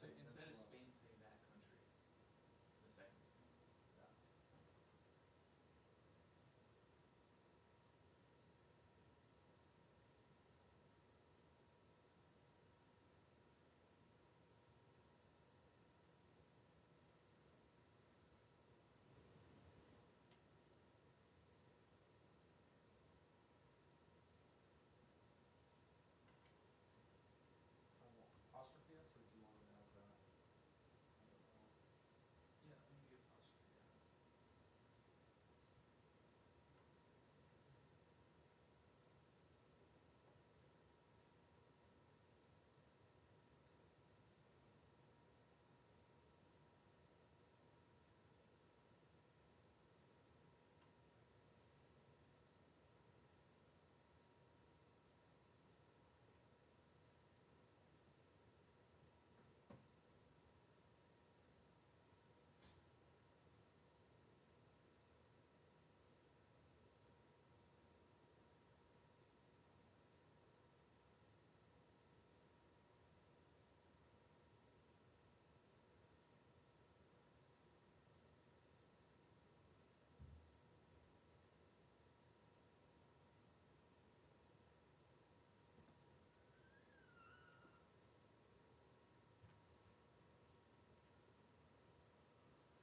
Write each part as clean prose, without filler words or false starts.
So instead of Spain, say that country. The second Spain. Yeah. Apostrophe S, or do you want it as a? I don't know. Yeah, let me give apostrophe.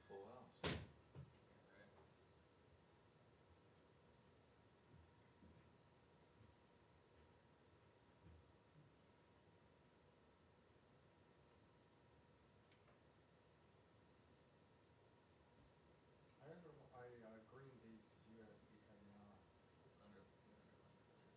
Full house. Yeah, right. Green these because you had It's under the underline. That's it.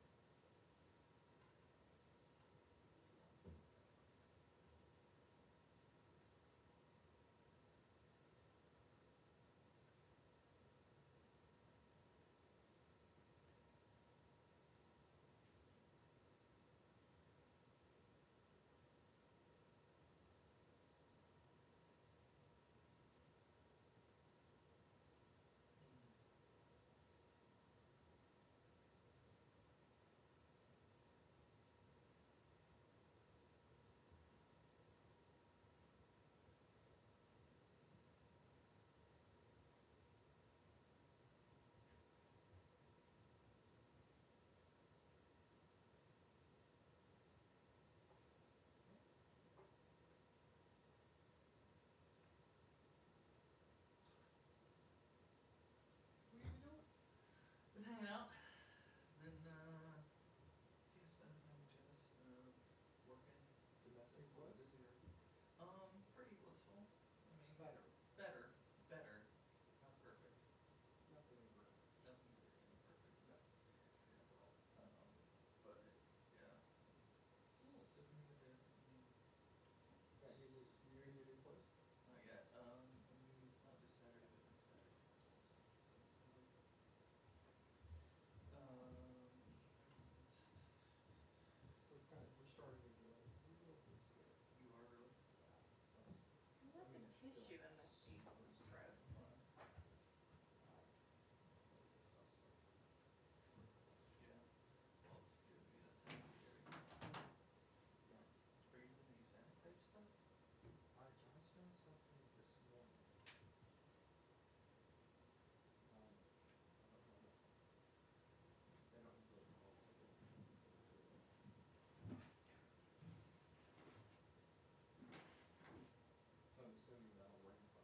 What are you doing? Been hanging out. Been spending time with Jess. Working. Domestic was? Pretty blissful. I mean, Better. Not perfect. Nothing great. Nothing's really perfect. No. But yeah. Cool. Good things I did. Got you in your new place? Not yet. Not this Saturday, but next Saturday. So it's kind of, we're starting to do it. We're a little bit scared. You are really? You left a tissue in the seat. It's gross. Yeah. Well, it's good. That's very. Are you doing any sanitize stuff? I just done something this morning. I don't know. They don't really call it. So I'm assuming that'll rank by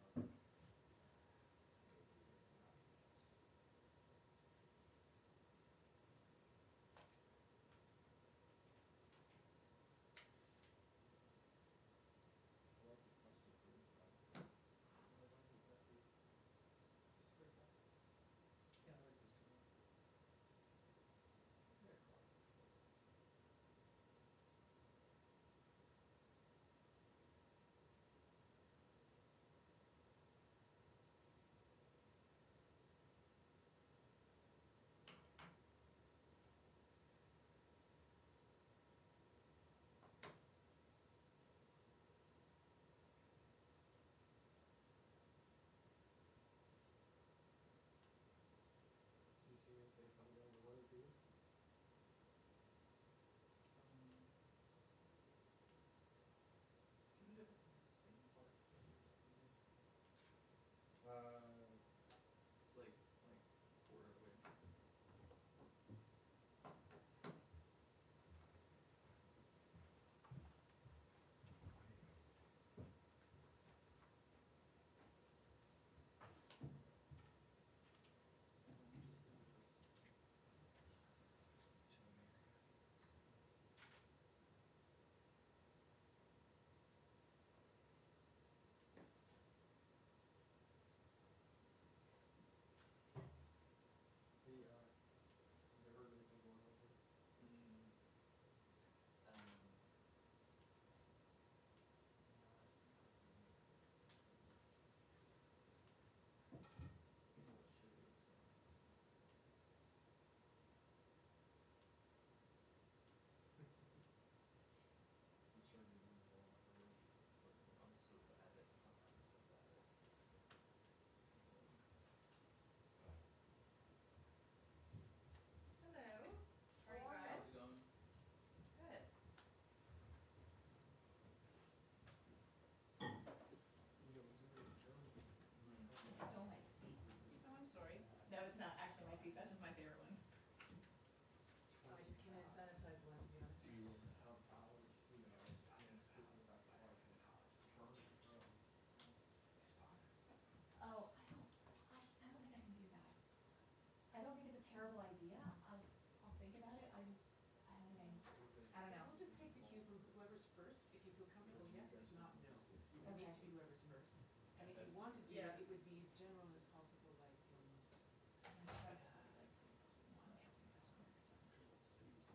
you want to do, Yeah. it would be generally possible, like,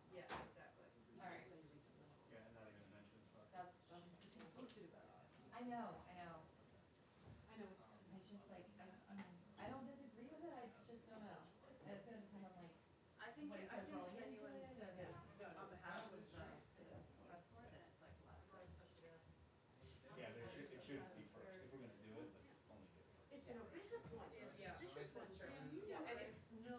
Yeah, exactly. all right. Say something else. Yeah, not even mention fuck. That's Because he posted about it. I know. I know it's. It's just like I don't disagree with it. I just don't know. And it's gonna depend on like I think what he I says think rolling into anyone it. says Yeah. it on behalf of the press corps, then it's like less. Yeah, there should, it should see first. If we're gonna do it, let's only do it first. It's an officious one. It's, yeah, Officious one. sure. Yeah, and it's no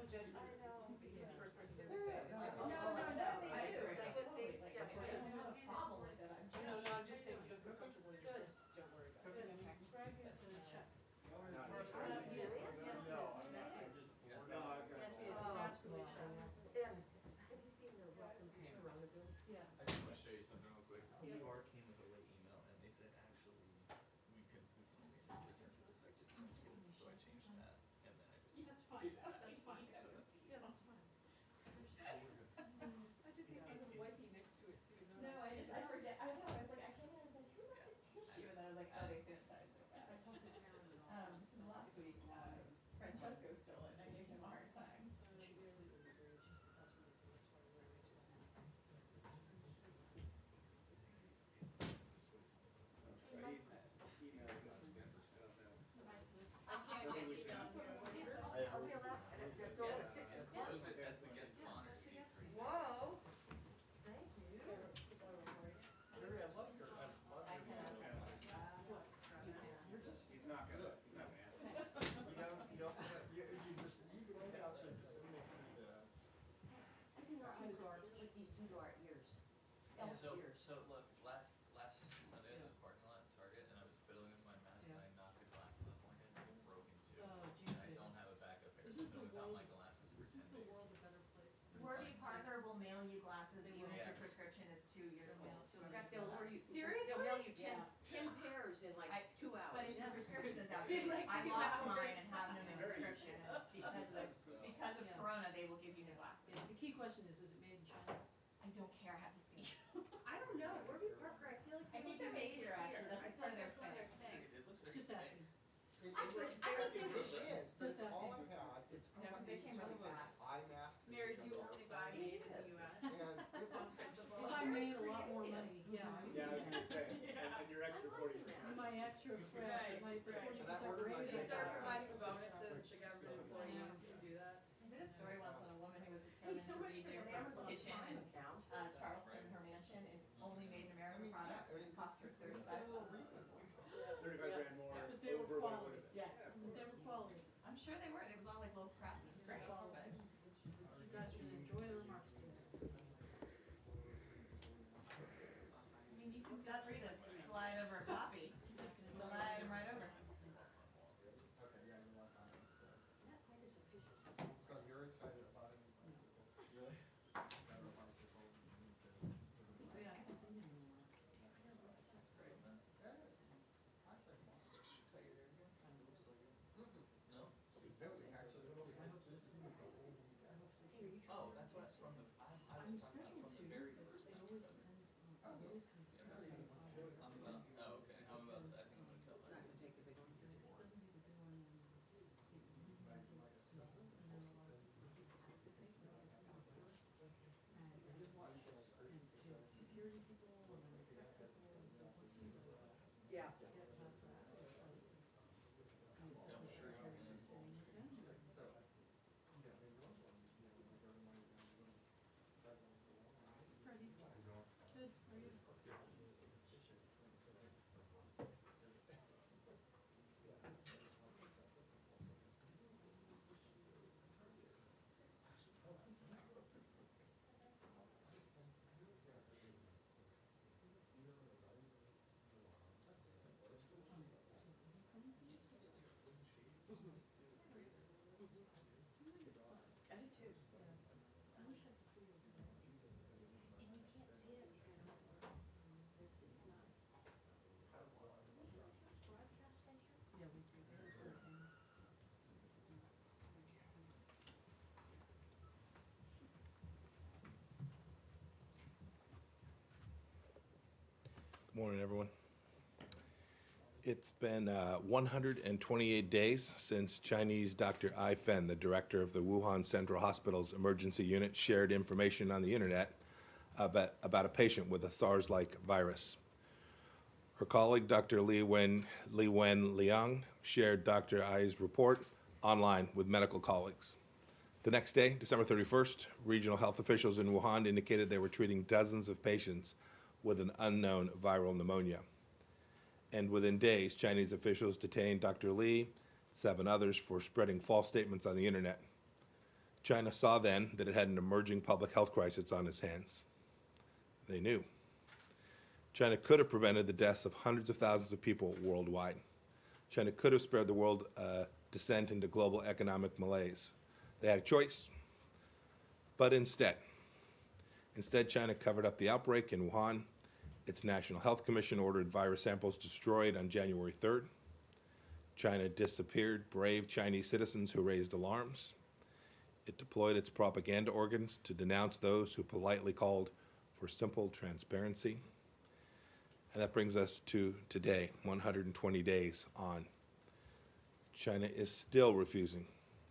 judgment. I know. Because the first person doesn't say it. It's just No, all they I do. agree. Like, totally. Like, Yeah, I don't have a problem with it. I'm just. No, I'm just saying you don't feel comfortable in your Good. first, don't worry about Good. it. Greg is a chef. Not First necessarily. one, yes, yes, No, yes, I'm not. yes, I'm No, I've got. Yes, yes, Oh, absolutely. And have you seen the welcome around the building? Yeah. I just want to show you something real quick. Yeah. PR came with a late email and they said actually we can only send return to affected students. So I changed that and then I just Yeah, that's fine, that's fine. So that's Yeah, that's fine. I did think I would wipe you next to it so you know. No, I forget. I know. I was like, I came in. I was like, who left a tissue? And then I was like, oh, they sanitized it. I talked to Karen and all. Last week, Francesco stole it, and I gave him a hard time. Really, really very interesting. That's really cool. That's why we're reaching out. Email is not standard. I don't know. I can't get emails here. I'll be allowed. Let's go. that's the guest of honor seats right there. Whoa. Thank you. Sure, I love your I can. What? You're just. He's not gonna ask. You actually just make I do not Kind of dark. with these due to our ears. So look, last Sunday I was in the parking lot at Target and I was fiddling with my mask and I knocked the glasses on my head and they broke in two. Oh, And geez. I don't have a backup pair, so Isn't I've been the without world- my glasses for 10 Isn't the days. world a better place? Warby Parker will mail you glasses They even will. if Yeah. your prescription is 2 years They'll old. mail- In fact, they'll order you. Seriously? They'll mail you 10, Yeah. 10 pairs in like 2 hours. But if your prescription is In outdated, like I 2 lost hours. mine and have them in Very prescription. And because of Yeah. Corona, they will give you new glasses. Yeah, the key question is it made in China? I don't care. I have to see. I don't know. Warby Parker, I feel like I think they're made here, actually. That's I part of feel their like that's thing. what they're saying. It looks very Just thick. asking. I think they were is, but Just it's all asking. I've had. It's No, 'cause they came some really of those fast. eye masks. that Mary, come do you out. only buy made in the US? And it On looks principle? If I made a lot more money, yeah. I would Yeah, I was do gonna that. say, and your extra 40%. My extra Right, my the right. 40% ordered my raise. You I start got. providing bonuses to government employees to do that. I did a story once on a woman who was Hey, determined so to much for redo an her Amazon kitchen Prime in account. Charleston, her mansion, and only made in American products. I mean, It cost her it's got a little reason. 35 grand more But they were over what it quality. would have been. Yeah, But they were quality. I'm sure they were. It was all like low press. It was great. But You guys are gonna enjoy the remarks today. I mean, you can gut read us. Slide over a copy. Just slide them right over. Okay, yeah, you want that. That part is official. So you're excited about a new bicycle? Really? Better bicycle. Oh yeah, I haven't seen him anymore. That's great, man. Actually, Cut your hair again? Kind of looks like it. No? no, actually, this is I hope so too. Oh, that's what it's from the. I I'm was talking starting about to. from the very It first time. always we met. depends on Oh, those kinds of Yeah, things. I'm about. Oh, okay. I'm about. I think I'm gonna cut Not mine. gonna take the big one. It doesn't need a big one. And then a lot of people has to take notice of it. And kids security people and then tech people, and so once you Yeah. get past that, it's like the Yeah, I'm sure you secretary can. is sitting with them. So, yeah, they were one, you know, they go to my, 7 to 1. Freddie, good, are you? I do too. I wish I could see it. And you can't see it if you're not. It's not. Broadcast in here? Yeah, we do. Good morning, everyone. It's been 128 days since Chinese Dr. Ai Fen, the director of the Wuhan Central Hospital's emergency unit, shared information on the internet about a patient with a SARS-like virus. Her colleague, Dr. Li Wen Liang, shared Dr. Ai's report online with medical colleagues. The next day, December 31st, regional health officials in Wuhan indicated they were treating dozens of patients with an unknown viral pneumonia. And within days, Chinese officials detained Dr. Li, 7 others, for spreading false statements on the internet. China saw then that it had an emerging public health crisis on its hands. They knew. China could have prevented the deaths of hundreds of thousands of people worldwide. China could have spared the world a descent into global economic malaise. They had a choice, but instead, China covered up the outbreak in Wuhan. Its National Health Commission ordered virus samples destroyed on January 3rd. China disappeared brave Chinese citizens who raised alarms. It deployed its propaganda organs to denounce those who politely called for simple transparency. And that brings us to today, 120 days on. China is still refusing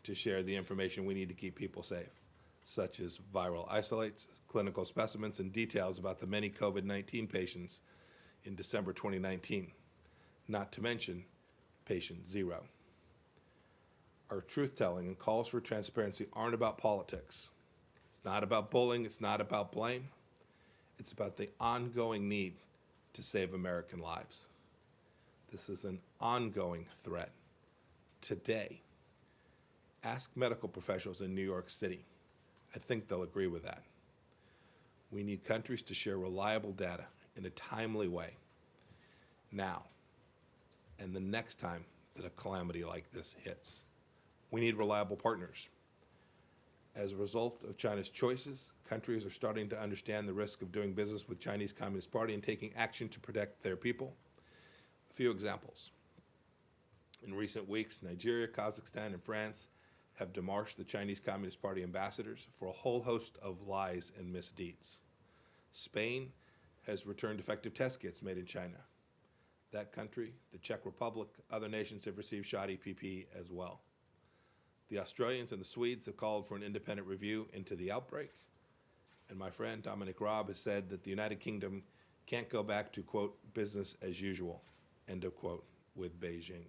to share the information we need to keep people safe, such as viral isolates, clinical specimens, and details about the many COVID-19 patients in December 2019, not to mention patient 0. Our truth-telling and calls for transparency aren't about politics. It's not about bullying, it's not about blame. It's about the ongoing need to save American lives. This is an ongoing threat. Today, ask medical professionals in New York City. I think they'll agree with that. We need countries to share reliable data in a timely way now and the next time that a calamity like this hits. We need reliable partners. As a result of China's choices, countries are starting to understand the risk of doing business with Chinese Communist Party and taking action to protect their people. A few examples. In recent weeks, Nigeria, Kazakhstan, and France have demarched the Chinese Communist Party ambassadors for a whole host of lies and misdeeds. Spain has returned defective test kits made in China. That country, the Czech Republic, other nations have received shoddy PPE as well. The Australians and the Swedes have called for an independent review into the outbreak. And my friend Dominic Raab has said that the United Kingdom can't go back to, quote, business as usual, end of quote, with Beijing.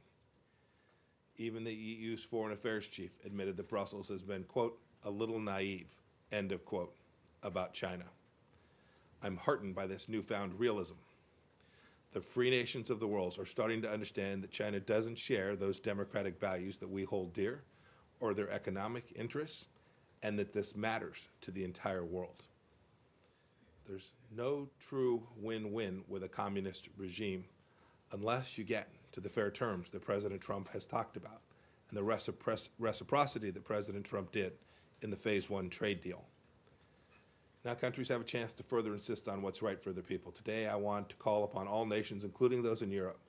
Even the EU's foreign affairs chief admitted that Brussels has been, quote, a little naive, end of quote, about China. I'm heartened by this newfound realism. The free nations of the world are starting to understand that China doesn't share those democratic values that we hold dear or their economic interests, and that this matters to the entire world. There's no true win-win with a communist regime unless you get to the fair terms that President Trump has talked about and the reciprocity that President Trump did in the Phase 1 trade deal. Now countries have a chance to further insist on what's right for their people. Today I want to call upon all nations, including those in Europe,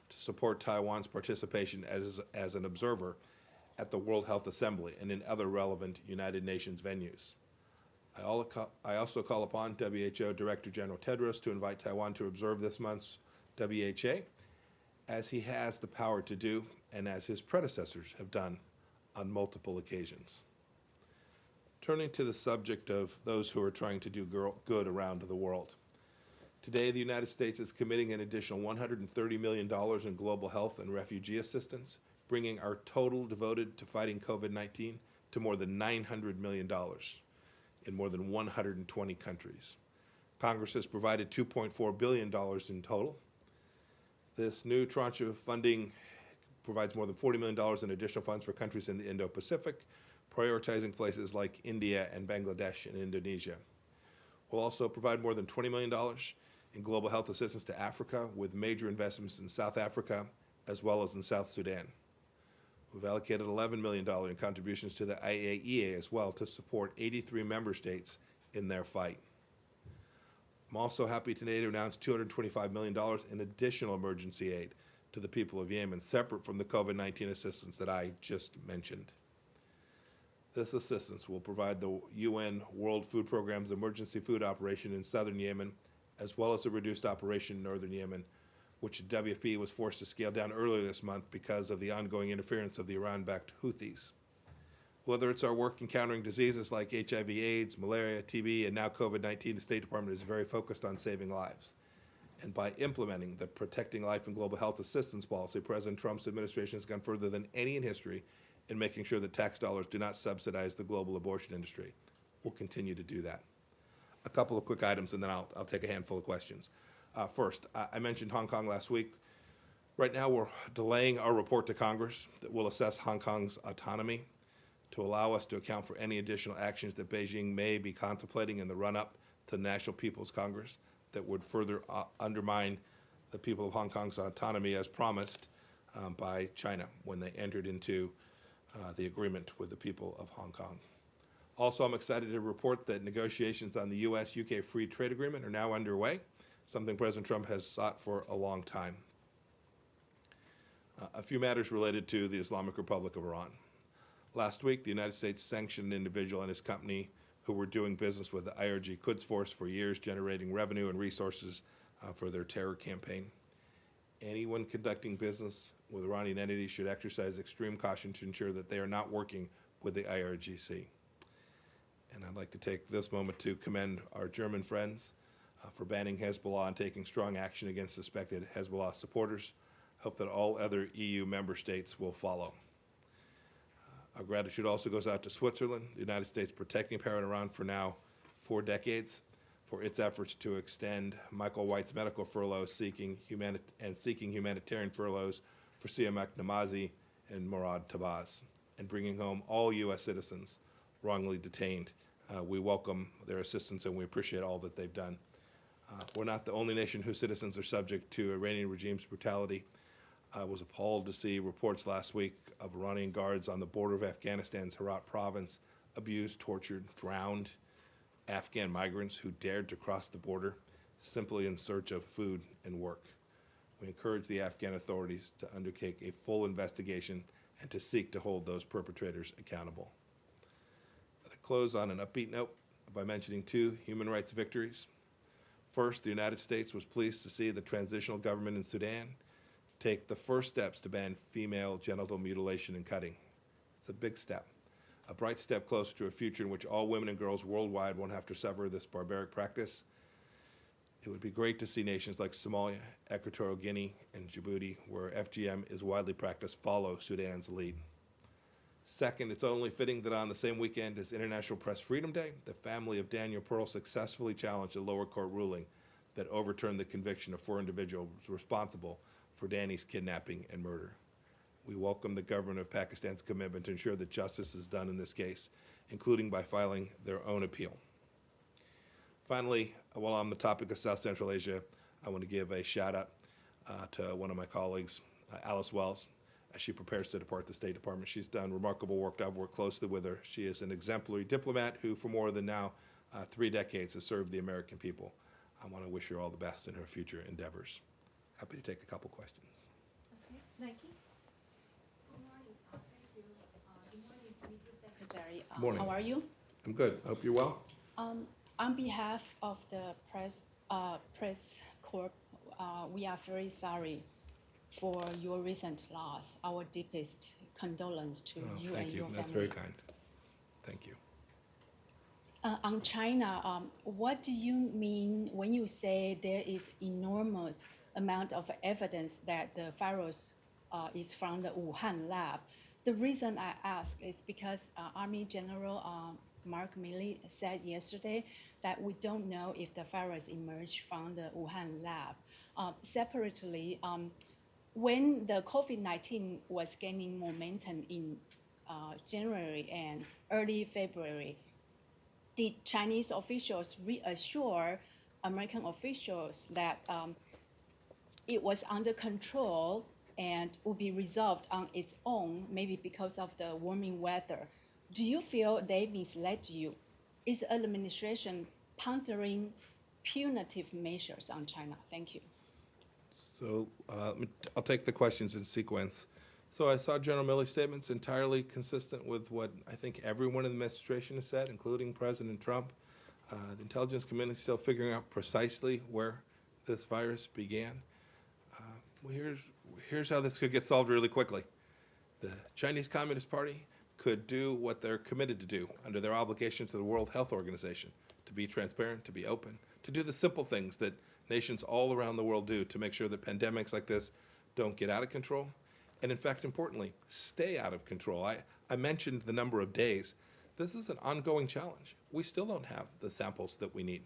to support Taiwan's participation as an observer at the World Health Assembly and in other relevant United Nations venues. I also call upon WHO Director General Tedros to invite Taiwan to observe this month's WHA, as he has the power to do and as his predecessors have done on multiple occasions. Turning to the subject of those who are trying to do good around the world. Today, the United States is committing an additional $130 million in global health and refugee assistance, bringing our total devoted to fighting COVID-19 to more than $900 million in more than 120 countries. Congress has provided $2.4 billion in total. This new tranche of funding provides more than $40 million in additional funds for countries in the Indo-Pacific, prioritizing places like India and Bangladesh and Indonesia. We'll also provide more than $20 million in global health assistance to Africa, with major investments in South Africa as well as in South Sudan. We've allocated $11 million in contributions to the IAEA as well to support 83 member states in their fight. I'm also happy today to announce $225 million in additional emergency aid to the people of Yemen, separate from the COVID-19 assistance that I just mentioned. This assistance will provide the UN World Food Programme's emergency food operation in southern Yemen, as well as a reduced operation in northern Yemen, which the WFP was forced to scale down earlier this month because of the ongoing interference of the Iran-backed Houthis. Whether it's our work in countering diseases like HIV/AIDS, malaria, TB, and now COVID-19, the State Department is very focused on saving lives. And by implementing the Protecting Life and Global Health Assistance policy, President Trump's administration has gone further than any in history in making sure that tax dollars do not subsidize the global abortion industry. We'll continue to do that. A couple of quick items, and then I'll take a handful of questions. First, I mentioned Hong Kong last week. Right now, we're delaying our report to Congress that will assess Hong Kong's autonomy to allow us to account for any additional actions that Beijing may be contemplating in the run-up to the National People's Congress that would further undermine the people of Hong Kong's autonomy as promised by China when they entered into the agreement with the people of Hong Kong. Also, I'm excited to report that negotiations on the U.S.-UK Free Trade Agreement are now underway, something President Trump has sought for a long time. A few matters related to the Islamic Republic of Iran. Last week, the United States sanctioned an individual and his company who were doing business with the IRG Quds Force for years, generating revenue and resources for their terror campaign. Anyone conducting business with Iranian entities should exercise extreme caution to ensure that they are not working with the IRGC. And I'd like to take this moment to commend our German friends for banning Hezbollah and taking strong action against suspected Hezbollah supporters. Hope that all other EU member states will follow. Our gratitude also goes out to Switzerland, the United States protecting power in Iran for now 4 decades, for its efforts to extend Michael White's medical furloughs seeking humanitarian furloughs for Siamak Namazi and Murad Tabaz, and bringing home all U.S. citizens wrongly detained. We welcome their assistance and we appreciate all that they've done. We're not the only nation whose citizens are subject to Iranian regime's brutality. I was appalled to see reports last week of Iranian guards on the border of Afghanistan's Herat province abused, tortured, drowned Afghan migrants who dared to cross the border simply in search of food and work. We encourage the Afghan authorities to undertake a full investigation and to seek to hold those perpetrators accountable. Let me close on an upbeat note by mentioning 2 human rights victories. First, the United States was pleased to see the transitional government in Sudan take the first steps to ban female genital mutilation and cutting. It's a big step, a bright step closer to a future in which all women and girls worldwide won't have to suffer this barbaric practice. It would be great to see nations like Somalia, Equatorial Guinea, and Djibouti, where FGM is widely practiced, follow Sudan's lead. Second, it's only fitting that on the same weekend as International Press Freedom Day, the family of Daniel Pearl successfully challenged a lower court ruling that overturned the conviction of 4 individuals responsible for Danny's kidnapping and murder. We welcome the government of Pakistan's commitment to ensure that justice is done in this case, including by filing their own appeal. Finally, while on the topic of South Central Asia, I want to give a shout out to one of my colleagues, Alice Wells, as she prepares to depart the State Department. She's done remarkable work. I've worked closely with her. She is an exemplary diplomat who, for more than now 3 decades, has served the American people. I want to wish her all the best in her future endeavors. Happy to take a couple questions. Okay, Nike? Good morning. Thank you. Good morning, Mr. Secretary. Morning. How are you? I'm good. I hope you're well. On behalf of the press corp, we are very sorry for your recent loss. Our deepest condolence to you and your family. That's very kind. Thank you. On China, what do you mean when you say there is enormous amount of evidence that the virus is from the Wuhan lab? The reason I ask is because Army General Mark Milley said yesterday that we don't know if the virus emerged from the Wuhan lab. Separately, when the COVID-19 was gaining momentum in January and early February, did Chinese officials reassure American officials that it was under control and would be resolved on its own, maybe because of the warming weather? Do you feel they misled you? Is the administration pondering punitive measures on China? Thank you. So I'll take the questions in sequence. So I saw General Milley's statements entirely consistent with what I think everyone in the administration has said, including President Trump. The intelligence community is still figuring out precisely where this virus began. here's how this could get solved really quickly. The Chinese Communist Party could do what they're committed to do under their obligation to the World Health Organization, to be transparent, to be open, to do the simple things that nations all around the world do to make sure that pandemics like this don't get out of control, and in fact, importantly, stay out of control. I mentioned the number of days. This is an ongoing challenge. We still don't have the samples that we need.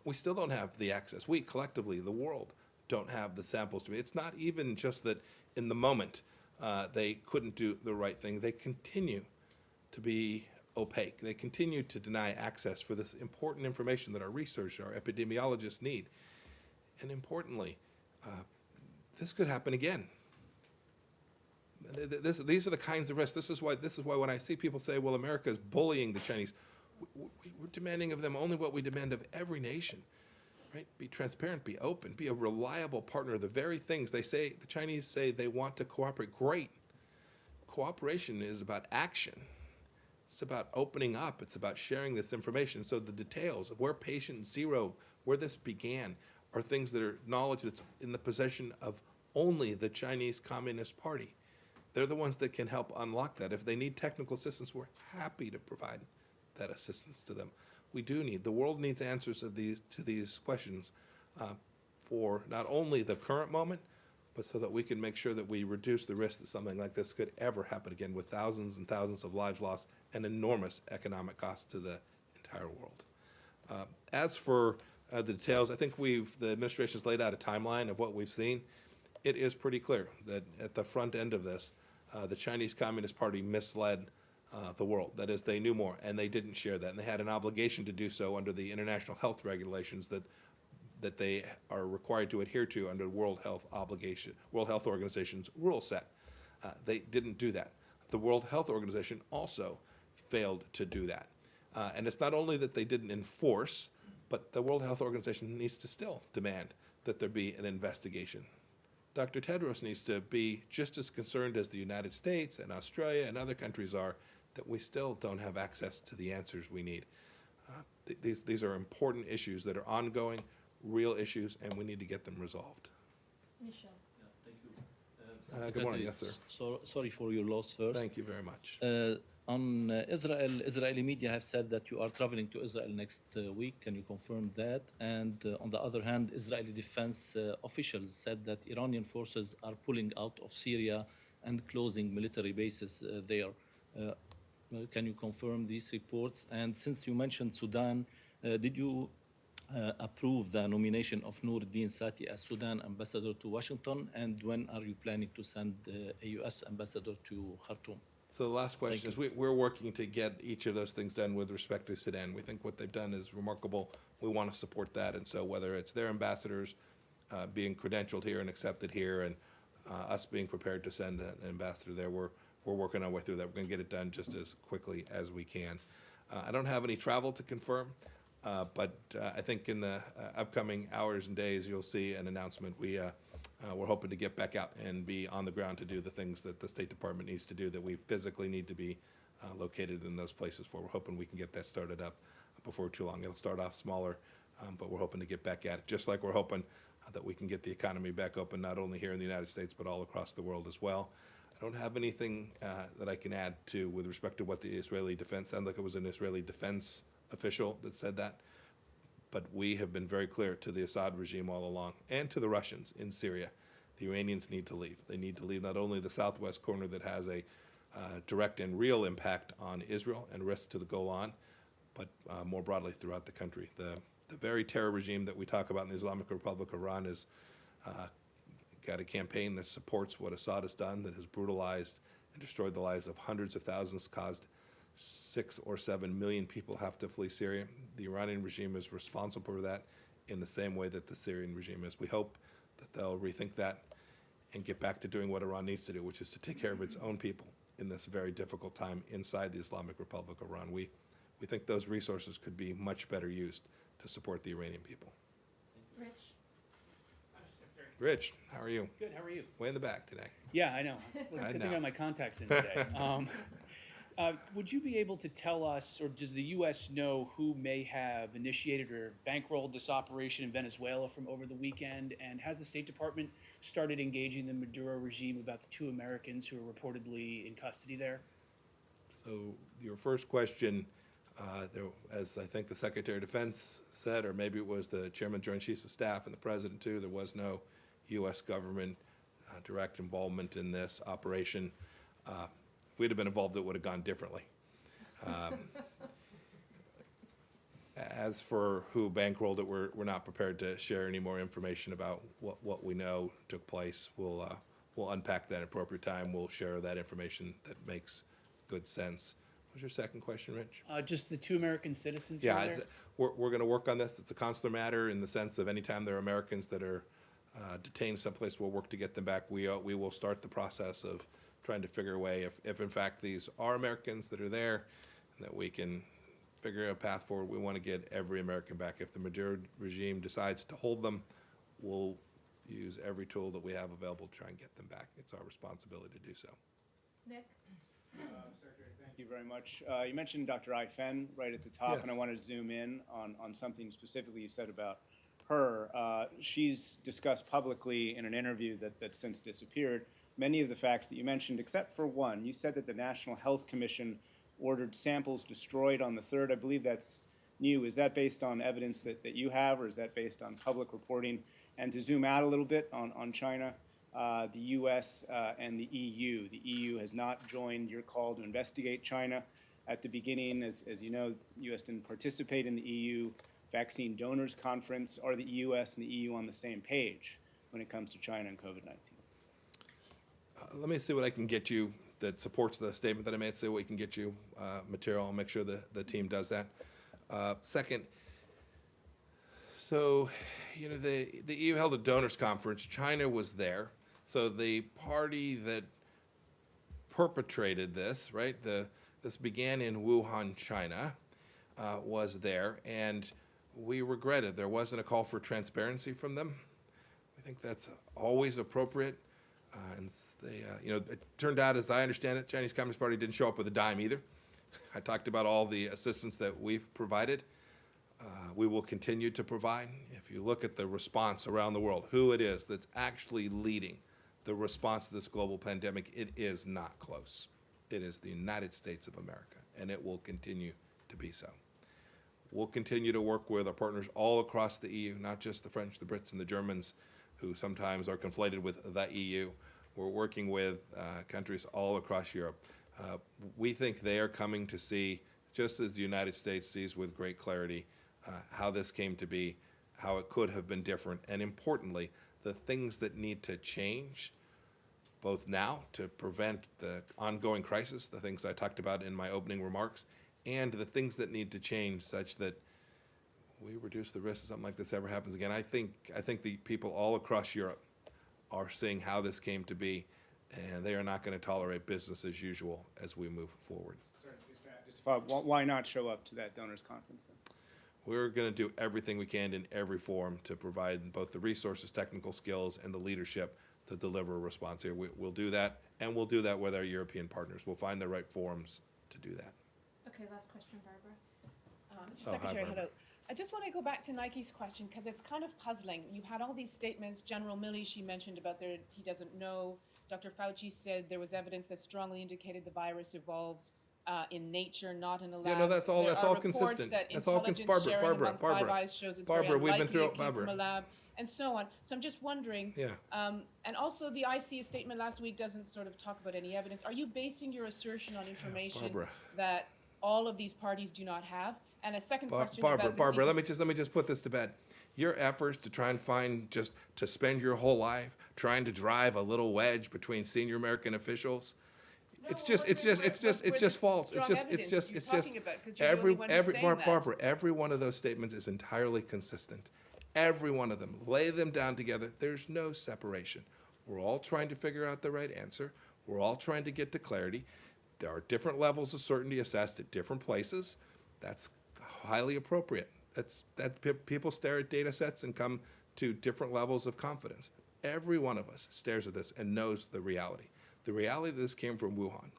We still don't have the access. We collectively, the world, don't have the samples to be. It's not even just that in the moment they couldn't do the right thing. They continue to be opaque. They continue to deny access for this important information that our researchers, our epidemiologists need. And importantly, this could happen again. These are the kinds of risks. This is why when I see people say, well, America is bullying the Chinese, we're demanding of them only what we demand of every nation, right? Be transparent, be open, be a reliable partner. The very things the Chinese say they want to cooperate. Great. Cooperation is about action. It's about opening up. It's about sharing this information. So the details of where patient zero, where this began, are things that are knowledge that's in the possession of only the Chinese Communist Party. They're the ones that can help unlock that. If they need technical assistance, we're happy to provide that assistance to them. The world needs answers to these questions for not only the current moment, but so that we can make sure that we reduce the risk that something like this could ever happen again, with thousands and thousands of lives lost and enormous economic cost to the entire world. As for the details, I think the administration's laid out a timeline of what we've seen. It is pretty clear that at the front end of this, the Chinese Communist Party misled the world. That is, they knew more, and they didn't share that. And they had an obligation to do so under the international health regulations that they are required to adhere to under the World Health Organization's rule set. They didn't do that. The World Health Organization also failed to do that. And it's not only that they didn't enforce, but the World Health Organization needs to still demand that there be an investigation. Dr. Tedros needs to be just as concerned as the United States and Australia and other countries are that we still don't have access to the answers we need. These are important issues that are ongoing, real issues, and we need to get them resolved. Michelle. Yeah, thank you. Good morning. Yes, sir. So, sorry for your loss first. Thank you very much. On Israel, Israeli media have said that you are traveling to Israel next week. Can you confirm that? And on the other hand, Israeli defense officials said that Iranian forces are pulling out of Syria and closing military bases there. Can you confirm these reports? And since you mentioned Sudan, did you approve the nomination of Nuruddin Sati as Sudan ambassador to Washington? And when are you planning to send a U.S. ambassador to Khartoum? So the last question is we're working to get each of those things done with respect to Sudan. We think what they've done is remarkable. We want to support that. And so whether it's their ambassadors being credentialed here and accepted here and us being prepared to send an ambassador there, we're working our way through that. We're going to get it done just as quickly as we can. I don't have any travel to confirm, but I think in the upcoming hours and days you'll see an announcement. We're hoping to get back out and be on the ground to do the things that the State Department needs to do, that we physically need to be located in those places for. We're hoping we can get that started up before too long. It'll start off smaller, but we're hoping to get back at it, just like we're hoping that we can get the economy back open, not only here in the United States, but all across the world as well. I don't have anything that I can add to with respect to what the Israeli defense, sounded like it was an Israeli defense official that said that. But we have been very clear to the Assad regime all along, and to the Russians in Syria. The Iranians need to leave. They need to leave not only the southwest corner that has a direct and real impact on Israel and risk to the Golan, but more broadly throughout the country. The very terror regime that we talk about in the Islamic Republic of Iran has got a campaign that supports what Assad has done, that has brutalized and destroyed the lives of hundreds of thousands, caused 6 or 7 million people have to flee Syria. The Iranian regime is responsible for that in the same way that the Syrian regime is. We hope that they'll rethink that and get back to doing what Iran needs to do, which is to take care of its own people in this very difficult time inside the Islamic Republic of Iran. We think those resources could be much better used to support the Iranian people. Rich. Rich, how are you? Good, how are you? Way in the back today. Yeah, I know. I think I have my contacts in today. Would you be able to tell us, or does the U.S. know who may have initiated or bankrolled this operation in Venezuela from over the weekend? And has the State Department started engaging the Maduro regime about the 2 Americans who are reportedly in custody there? So your first question, there, as I think the Secretary of Defense said, or maybe it was the Chairman of Joint Chiefs of Staff and the President too, there was no U.S. government direct involvement in this operation. If we'd have been involved, it would have gone differently. As for who bankrolled it, we're not prepared to share any more information about what we know took place. We'll unpack that at appropriate time. We'll share that information that makes good sense. What was your second question, Rich? Just the 2 American citizens. Yeah, we're going to work on this. It's a consular matter in the sense of anytime there are Americans that are detained someplace, we'll work to get them back. We will start the process of trying to figure a way if in fact these are Americans that are there, and that we can figure out a path forward. We want to get every American back. If the Maduro regime decides to hold them, we'll use every tool that we have available to try and get them back. It's our responsibility to do so. Nick? Secretary, thank you very much. You mentioned Dr. Ai Fen right at the top, Yes. and I want to zoom in on something specifically you said about her. She's discussed publicly in an interview that's since disappeared many of the facts that you mentioned, except for one. You said that the National Health Commission ordered samples destroyed on the 3rd. I believe that's new. Is that based on evidence that you have, or is that based on public reporting? And to zoom out a little bit on China, the U.S. And the EU. The EU has not joined your call to investigate China. At the beginning, as you know, the U.S. didn't participate in the EU Vaccine Donors Conference. Are the U.S. and the EU on the same page when it comes to China and COVID-19? Let me see what I can get you that supports the statement that I made, see what we can get you material. I'll make sure the team does that. Second, so, you know, the EU held a donors conference. China was there. So the party that perpetrated this, right, this began in Wuhan, China, was there. And we regretted there wasn't a call for transparency from them. I think that's always appropriate. And they, you know, it turned out, as I understand it, Chinese Communist Party didn't show up with a dime either. I talked about all the assistance that we've provided. We will continue to provide. If you look at the response around the world, who it is that's actually leading the response to this global pandemic, it is not close. It is the United States of America, and it will continue to be so. We'll continue to work with our partners all across the EU, not just the French, the Brits, and the Germans, who sometimes are conflated with the EU. We're working with countries all across Europe. We think they are coming to see, just as the United States sees with great clarity, how this came to be, how it could have been different, and importantly, the things that need to change, both now to prevent the ongoing crisis, the things I talked about in my opening remarks, and the things that need to change such that we reduce the risk of something like this ever happens again. I think the people all across Europe are seeing how this came to be, and they are not going to tolerate business as usual as we move forward. Sorry, just follow up. Why not show up to that donors conference then? We're going to do everything we can in every forum to provide both the resources, technical skills, and the leadership to deliver a response here. We'll do that, and we'll do that with our European partners. We'll find the right forums to do that. Okay, last question, Barbara. Mr. Oh, hi, Secretary, Barbara. hello. I just want to go back to Nike's question because it's kind of puzzling. You had all these statements. General Milley, she mentioned about he doesn't know. Dr. Fauci said there was evidence that strongly indicated the virus evolved in nature, not in a lab. Yeah, no, that's all. There That's are all reports consistent. That That's all intelligence consistent. sharing Barbara, among Barbara, Five Eyes shows it's Barbara, very we've been unlikely through it it, came Barbara. from a lab, and so on. So I'm just wondering. Yeah. And also, the IC statement last week doesn't sort of talk about any evidence. Are you basing your assertion on information Barbara. that all of these parties do not have? And a second question Barbara, about the Barbara, let CDC. me just put this to bed. Your efforts to try and find to spend your whole life trying to drive a little wedge between senior American officials, it's just false. It's just Barbara, every one of those statements is entirely consistent. Every one of them. Lay them down together. There's no separation. We're all trying to figure out the right answer. We're all trying to get to clarity. There are different levels of certainty assessed at different places. That's highly appropriate. People stare at data sets and come to different levels of confidence. Every one of us stares at this and knows the reality. The reality that this came from Wuhan.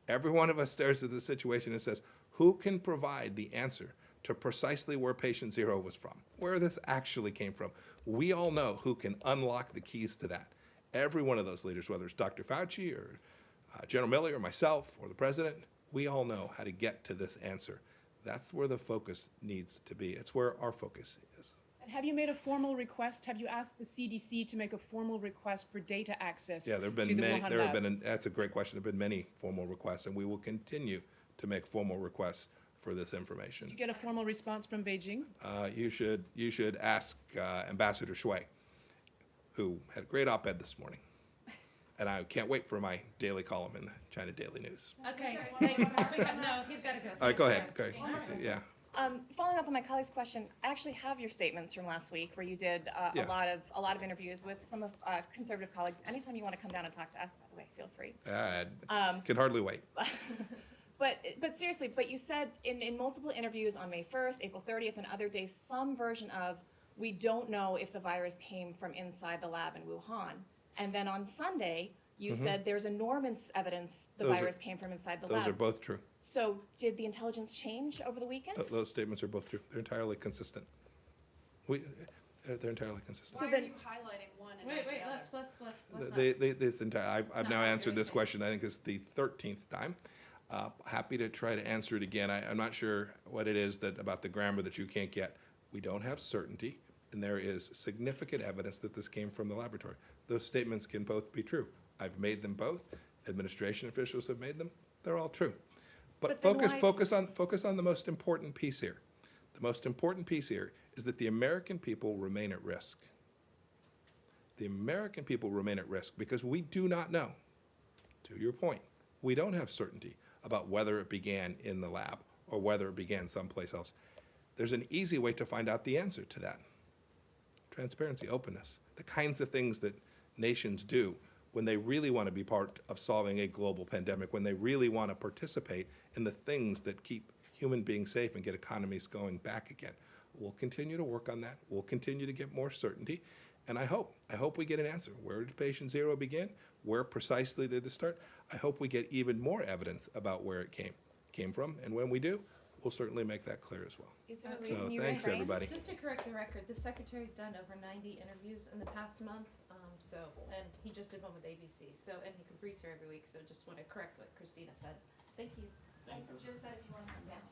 Every one of us stares at the situation and says, who can provide the answer to precisely where patient zero was from, where this actually came from? We all know who can unlock the keys to that. Every one of those leaders, whether it's Dr. Fauci or General Milley or myself or the president, we all know how to get to this answer. That's where the focus needs to be. It's where our focus is. And have you made a formal request? Have you asked the CDC to make a formal request for data access? Yeah, there have to been the many. Wuhan There have lab? been. That's a great question. There have been many formal requests, and we will continue to make formal requests for this information. Did you get a formal response from Beijing? You should ask Ambassador Shui, who had a great op-ed this morning, and I can't wait for my daily column in the China Daily News. Okay, thanks. No, he's gotta go. All right, go ahead. Okay, yeah. Following up on my colleague's question, I actually have your statements from last week where you did Yeah. a lot of interviews with some of conservative colleagues. Anytime you want to come down and talk to us, by the way, feel free. Can hardly wait. But seriously, but you said in multiple interviews on May 1st, April 30th, and other days, some version of, we don't know if the virus came from inside the lab in Wuhan. And then on Sunday, you said there's enormous evidence the Those are- virus came from inside the lab. Those are both true. So did the intelligence change over the weekend? Those statements are both true. They're entirely consistent. They're entirely consistent. So Why then- are you highlighting one and Wait, not wait, the other? let's not. I've now answered this question. I think it's the 13th time. Happy to try to answer it again. I'm not sure what it is about the grammar that you can't get. We don't have certainty, and there is significant evidence that this came from the laboratory. Those statements can both be true. I've made them both. Administration officials have made them. They're all true. But then why- focus on the most important piece here. The most important piece here is that the American people remain at risk. The American people remain at risk because we do not know, to your point, we don't have certainty about whether it began in the lab or whether it began someplace else. There's an easy way to find out the answer to that. Transparency, openness, the kinds of things that nations do when they really want to be part of solving a global pandemic, when they really want to participate in the things that keep human beings safe and get economies going back again. We'll continue to work on that. We'll continue to get more certainty. And I hope we get an answer. Where did patient zero begin? Where precisely did this start? I hope we get even more evidence about where it came from. And when we do, we'll certainly make that clear as well. Is there a So reason you thanks, refrained? everybody. Just to correct the record, the secretary's done over 90 interviews in the past month, and he just did one with ABC, and he could breeze her every week, so just want to correct what Christina said. Thank you. I just said if you want to come down.